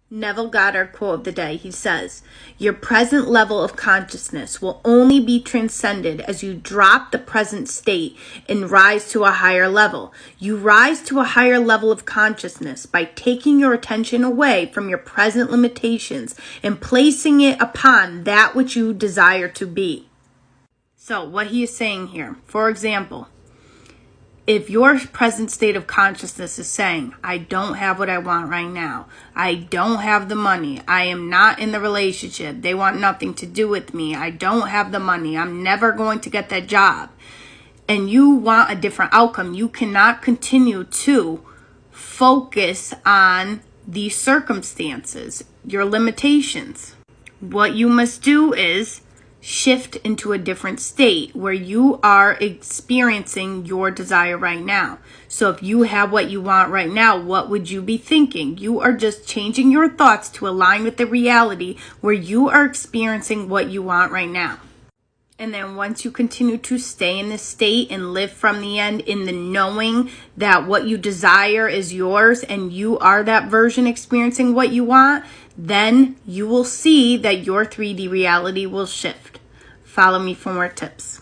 Neville Goddard quote of the day. He says, "Your present level of consciousness will only be transcended as you drop the present state and rise to a higher level. You rise to a higher level of consciousness by taking your attention away from your present limitations and placing it upon that which you desire to be." So what he is saying here, for example, if your present state of consciousness is saying, I don't have what I want right now, I don't have the money, I am not in the relationship, they want nothing to do with me, I don't have the money, I'm never going to get that job, and you want a different outcome, you cannot continue to focus on these circumstances, your limitations. What you must do is shift into a different state where you are experiencing your desire right now. So if you have what you want right now, what would you be thinking? You are just changing your thoughts to align with the reality where you are experiencing what you want right now. And then once you continue to stay in this state and live from the end in the knowing that what you desire is yours and you are that version experiencing what you want, then you will see that your 3D reality will shift. Follow me for more tips.